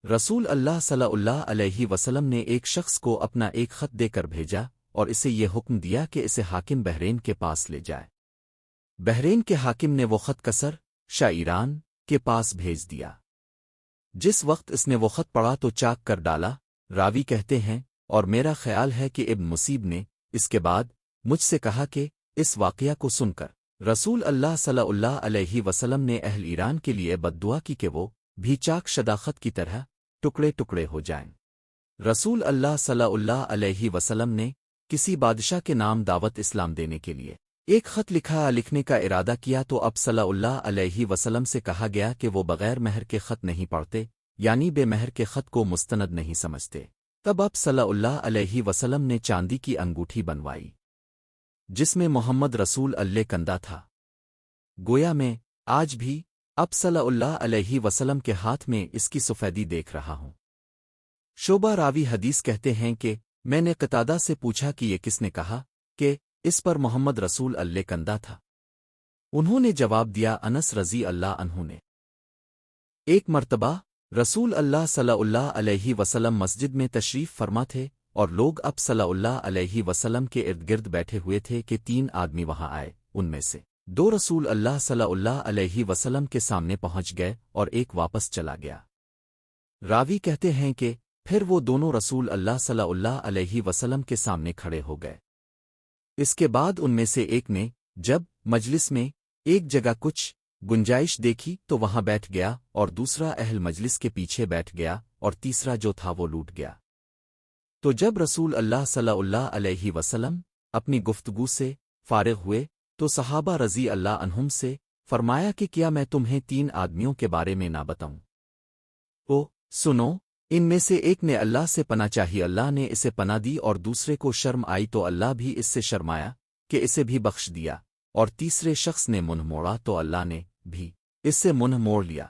رسول اللہ صلی اللہ علیہ وسلم نے ایک شخص کو اپنا ایک خط دے کر بھیجا اور اسے یہ حکم دیا کہ اسے حاکم بحرین کے پاس لے جائے۔ بحرین کے حاکم نے وہ خط قصر شاہ ایران کے پاس بھیج دیا۔ جس وقت اس نے وہ خط پڑھا تو چاک کر ڈالا۔ راوی کہتے ہیں اور میرا خیال ہے کہ ابن مصیب نے اس کے بعد مجھ سے کہا کہ اس واقعہ کو سن کر رسول اللہ صلی اللہ علیہ وسلم نے اہل ایران کے لیے بد دعا کی کہ وہ بھی چاک شداخت کی طرح ٹکڑے ٹکڑے ہو جائیں۔ رسول اللہ صلی اللہ علیہ وسلم نے کسی بادشاہ کے نام دعوت اسلام دینے کے لیے ایک خط لکھنے کا ارادہ کیا تو اب صلی اللہ علیہ وسلم سے کہا گیا کہ وہ بغیر مہر کے خط نہیں پڑھتے، یعنی بے مہر کے خط کو مستند نہیں سمجھتے۔ تب اب صلی اللہ علیہ وسلم نے چاندی کی انگوٹھی بنوائی جس میں محمد رسول اللہ کندہ تھا۔ گویا میں آج بھی اب صلی اللہ علیہ وسلم کے ہاتھ میں اس کی سفیدی دیکھ رہا ہوں۔ شعبہ راوی حدیث کہتے ہیں کہ میں نے قتادہ سے پوچھا کہ یہ کس نے کہا کہ اس پر محمد رسول اللہ کندہ تھا؟ انہوں نے جواب دیا انس رضی اللہ عنہ نے۔ ایک مرتبہ رسول اللہ صلی اللہ علیہ وسلم مسجد میں تشریف فرما تھے اور لوگ اب صلی اللہ علیہ وسلم کے ارد گرد بیٹھے ہوئے تھے کہ 3 آدمی وہاں آئے، ان میں سے 2 رسول اللہ صلی اللہ علیہ وسلم کے سامنے پہنچ گئے اور ایک واپس چلا گیا۔ راوی کہتے ہیں کہ پھر وہ دونوں رسول اللہ صلی اللہ علیہ وسلم کے سامنے کھڑے ہو گئے۔ اس کے بعد ان میں سے ایک نے جب مجلس میں ایک جگہ کچھ گنجائش دیکھی تو وہاں بیٹھ گیا اور دوسرا اہل مجلس کے پیچھے بیٹھ گیا اور تیسرا جو تھا وہ لوٹ گیا۔ تو جب رسول اللہ صلی اللہ علیہ وسلم اپنی گفتگو سے فارغ ہوئے تو صحابہ رضی اللہ عنہم سے فرمایا کہ کیا میں تمہیں 3 آدمیوں کے بارے میں نہ بتاؤں؟ سنو، ان میں سے ایک نے اللہ سے پناہ چاہی، اللہ نے اسے پناہ دی، اور دوسرے کو شرم آئی تو اللہ بھی اس سے شرمایا کہ اسے بھی بخش دیا، اور تیسرے شخص نے منہ موڑا تو اللہ نے بھی اس سے منہ موڑ لیا۔